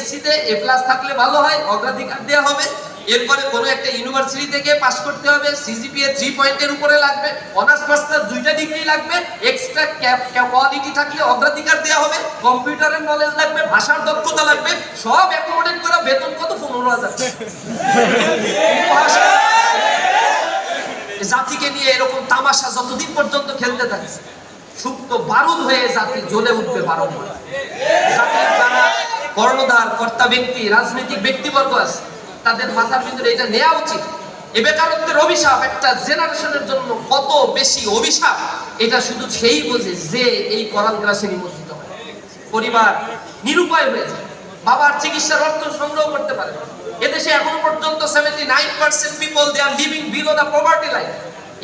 SSC তে A+ থাকলে ভালো হয়, অগ্রাধিকার দেওয়া হবে। এরপরে কোনো একটা ইউনিভার্সিটি থেকে পাস করতে হবে, সিজিপিএ 3 পয়েন্টের উপরে লাগবে, অনার্স মাস্টার 2টা ডিগ্রি লাগবে, এক্সট্রা কোয়ালিটি থাকলে অগ্রাধিকার দেওয়া হবে, কম্পিউটারের নলেজ লাগবে, ভাষার দক্ষতা লাগবে, সব অ্যাকোমোডেট করা। বেতন কত? 15,000। জাতিকে নিয়ে এরকম তামাশা যতদিন পর্যন্ত খেলতে থাকে, সুপ্ত বারুদ হয়ে জাতি জ্বলে উঠবে বারংবার। জাতির যারা কর্ণধার কর্তা ব্যক্তি, রাজনৈতিক ব্যক্তিবর্গ আছে, তাদের মাথার ভিতরে এটা নেওয়া উচিত। এ বেকারত্বের অভিশাপ একটা জেনারেশনের জন্য কত বেশি অভিশাপ, এটা শুধু সেই বোঝে যে এই কোরআন ক্লাসে নিমজ্জিত হয়। পরিবার নিরুপায় হয়ে যায়, বাবার চিকিৎসার অর্থ সংগ্রহ করতে পারে। এদেশে এখনো পর্যন্ত 79% people they are living below the poverty line.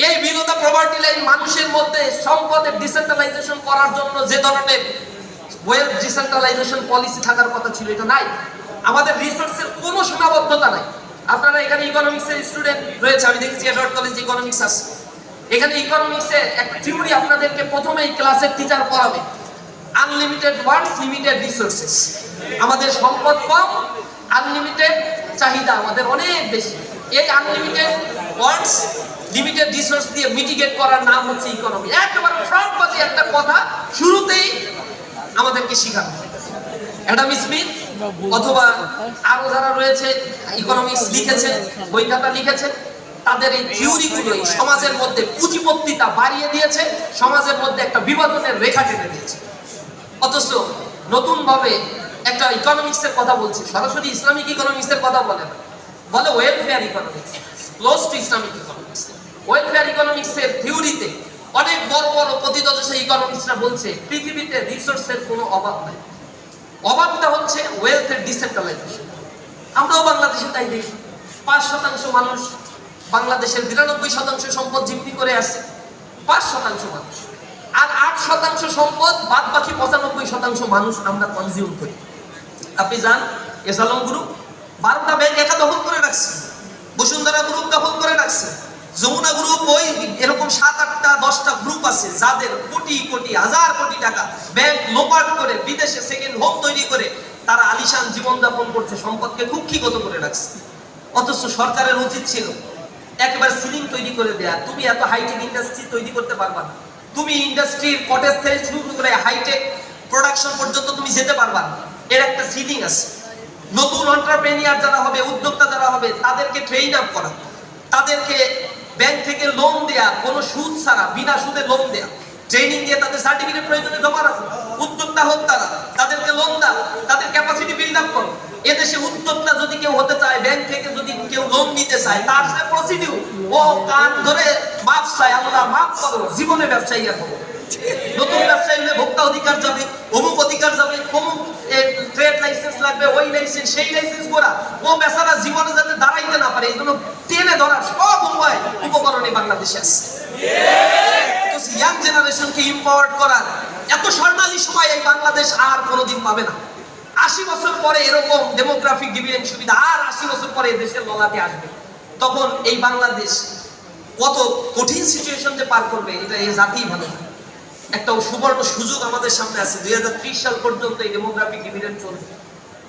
এই বিলো দ্য পভার্টি লাইন মানুষের মধ্যে সম্পদের ডিসেন্ট্রালাইজেশন করার জন্য যে ধরনের ওয়েলথ ডিসেন্ট্রালাইজেশন পলিসি থাকার কথা ছিল, এটা নাই। আমাদের রিসোর্সের কোনো সীমাবদ্ধতা নাই। আপনারা এখানে ইকোনমিক্সের স্টুডেন্ট রয়েছে, আমি দেখেছি এডওয়ার্ড কলেজ ইকোনমিক্স আছে। এখানে ইকোনমিক্সের একটা থিওরি আপনাদেরকে প্রথমেই ক্লাসের টিচার পড়াবে, আনলিমিটেড ওয়ান্টস লিমিটেড রিসোর্সেস। আমাদের সম্পদ কম, আনলিমিটেড চাহিদা আমাদের অনেক বেশি। এই আনলিমিটেড ওয়ান্টস লিমিটেড রিসোর্স দিয়ে মিটিগেট করার নাম হচ্ছে ইকোনমি। একেবারে ফ্রন্টবাজি একটা কথা শুরুতেই আমাদেরকে শেখানো। অ্যাডাম স্মিথ অথবা আরো যারা রয়েছে ইকোনমিক্স লিখেছেন, বই খাতা লিখেছেন, তাদের এই থিওরিগুলোই সমাজের মধ্যে পুঁজিপত্তিতা বাড়িয়ে দিয়েছে, সমাজের মধ্যে একটা বিভাজনের রেখা টেনে দিয়েছে। অথচ নতুন ভাবে একটা ইকোনমিক্সের কথা বলছি, সরাসরি ইসলামিক ইকোনমিক্সের কথা বলে না, বলে welfare economics, close to Islamic economics. Welfare ইকোনমিক্সের থিওরিতে অনেক বড় বড় প্রথিতযশা ইকোনমিক্সরা বলছে পৃথিবীতে রিসোর্সের কোনো অভাব নাই, অভাবটা হচ্ছে ওয়েলথের ডিসেন্ট্রালাইজেশন। আমরাও বাংলাদেশে তাই দেখি, 5% মানুষ বাংলাদেশের 92% সম্পদ জিম্মি করে আছে, 5% মানুষ। আর 8% সম্পদ বাদ বাকি 95% মানুষ আমরা কনজিউম করি। আপনি যান এসালম গ্রুপ 12টা ব্যাংক একা দখল করে রাখছে, বসুন্ধরা গ্রুপ দখল করে রাখছে, যমুনা গ্রুপ, ওই এরকম 7-8টা 10টা গ্রুপ আছে যাদের কোটি কোটি হাজার কোটি টাকা ব্যাংক লোপাট করে বিদেশে সেকেন্ড হোম তৈরি করে তারা আলিশান জীবনযাপন করছে, সম্পদকে কুক্ষিগত করে রাখছে। অথচ সরকারের উচিত ছিল একবার সিলিং তৈরি করে দেয়া। তুমি এত হাইটেক ইন্ডাস্ট্রি তৈরি করতে পারবা না, তুমি ইন্ডাস্ট্রির কটেজ থেকে শুরু করে হাইটেক প্রোডাকশন পর্যন্ত তুমি যেতে পারবা না, এর একটা সিলিং আছে। নতুন এন্টারপ্রেনিয়ার যারা হবে, উদ্যোক্তা যারা হবে, তাদেরকে ট্রেন আপ করা, তাদেরকে ব্যাংক থেকে লোন দেয়া, কোনো সুদ ছাড়া বিনা সুদে লোন দেয়া, ট্রেনিং দিয়ে তাদের সার্টিফিকেট প্রয়োজনে জমা রাখো। উদ্যোক্তা হোক তারা, তাদেরকে লোন দাও, তাদের ক্যাপাসিটি বিল্ড আপ করো। এদেশে উদ্যোক্তা যদি কেউ হতে চায়, ব্যাংক থেকে যদি কেউ লোন নিতে চায়, তার সাথে প্রসিডিউর, ও কান ধরে মাপ চায়, আল্লাহ মাফ করো, জীবনে ব্যবসায়ী এখন। নতুন ব্যবসায়ী হলে ভোক্তা অধিকার যাবে, অমুক অধিকার যাবে, অমুক ট্রেড লাইসেন্স লাগবে, ওই লাইসেন্স সেই লাইসেন্স করা, ও বেচারা জীবনে যাতে দাঁড়াইতে না পারে, এই জন্য টেনে ধরার সব উপায় উপকরণে বাংলাদেশে আছে। ইয়াং জেনারেশনকে ইম্পাওয়ার্ড করার এত স্বর্ণালী সময় এই বাংলাদেশ আর কোনোদিন পাবে না। 80 বছর পরে এরকম ডেমোগ্রাফিক ডিভিডেন্ড সুবিধা আর 80 বছর পরে দেশের ললাটে আসবে। তখন এই বাংলাদেশ কত কঠিন সিচুয়েশন যে পার করবে, এটা এই জাতিই ভালো জানে। একটা সুবর্ণ সুযোগ আমাদের সামনে আছে, 2030 সাল পর্যন্ত এই ডেমোগ্রাফিক ডিভিডেন্ড চলবে।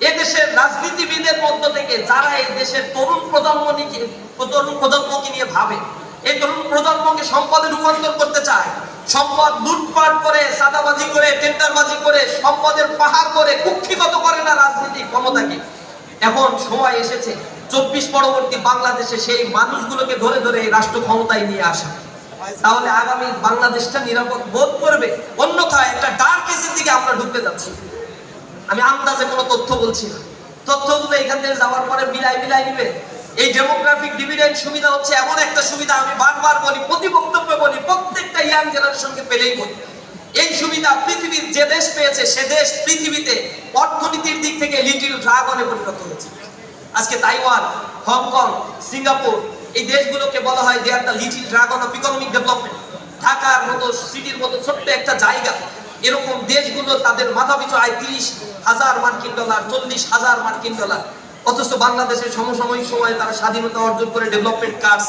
এই দেশের রাজনীতিবিদের মধ্য থেকে যারা এই দেশের তরুণ প্রজন্মকে নিয়ে ভাবে, এই তরুণ প্রজন্মকে সম্পদে রূপান্তর করতে চায়, সম্পদ লুটপাট করে, সাদাবাজি করে, টেন্ডারবাজি করে, সম্পদের পাহাড় করে কুক্ষিগত করে না রাজনীতিক ক্ষমতাকে। এখন সময় এসেছে 24 পরবর্তী বাংলাদেশে সেই মানুষগুলোকে ধরে ধরে এই রাষ্ট্র ক্ষমতায় নিয়ে আসা। তাহলে আগামী বাংলাদেশটা নিরাপদ বোধ করবে। অন্যথায় একটা ডার্ক এজের দিকে আমরা ঢুকতে যাচ্ছি। আমি আন্দাজে কোনো তথ্য বলছি না, তথ্যগুলো এখান থেকে যাওয়ার পরে বিলাই নিবে। এই ডেমোগ্রাফিক ডিভিডেন্ড সুবিধা হচ্ছে এমন একটা সুবিধা, আমি বারবার বলি, প্রতি বক্তব্যে বলি, প্রত্যেকটা ইয়াং জেনারেশনকে পেলেই বলি, এই সুবিধা পৃথিবীর যে দেশ পেয়েছে সে দেশ পৃথিবীতে অর্থনীতির দিক থেকে লিটল ড্রাগনে পরিণত হয়েছে। আজকে তাইওয়ান, হংকং, সিঙ্গাপুর, এই দেশগুলোকে বলা হয় they are the little dragon of economic development. ঢাকার মতো সিটির মতো ছোট্ট একটা জায়গা, এরকম দেশগুলো তাদের মাথাপিছু আয় 30,000 মার্কিন ডলার, 40,000 মার্কিন ডলার। অথচ বাংলাদেশের সমসাময়িক সময়ে তারা স্বাধীনতা অর্জন করে ডেভেলপমেন্ট কাজ